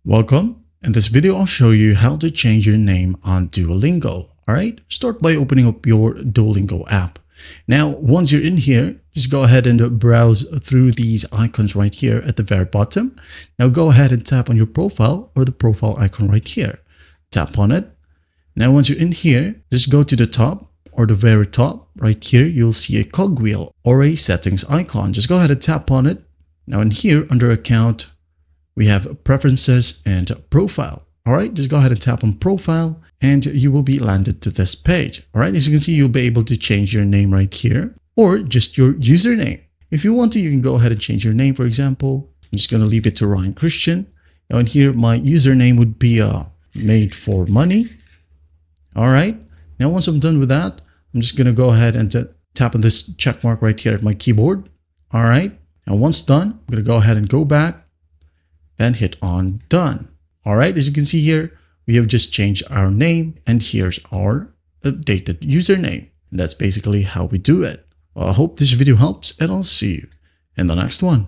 Welcome. In this video, I'll show you how to change your name on Duolingo. All right, start by opening up your Duolingo app. Now, once you're in here, just go ahead and browse through these icons right here at the very bottom. Now go ahead and tap on your profile or the profile icon right here. Tap on it. Now, once you're in here, just go to the top or the very top right here. You'll see a cogwheel or a settings icon. Just go ahead and tap on it. Now in here under account, we have preferences and profile. All right, just go ahead and tap on profile and you will be landed to this page. All right, as you can see, you'll be able to change your name right here or just your username. If you want to, you can go ahead and change your name. For example, I'm just going to leave it to Ryan Christian. Now in here, my username would be made for money. All right, now once I'm done with that, I'm just going to go ahead and tap on this check mark right here at my keyboard. All right, now once done, I'm going to go ahead and go back. Then hit on done. All right, as you can see here, we have just changed our name and here's our updated username. And that's basically how we do it. Well, I hope this video helps and I'll see you in the next one.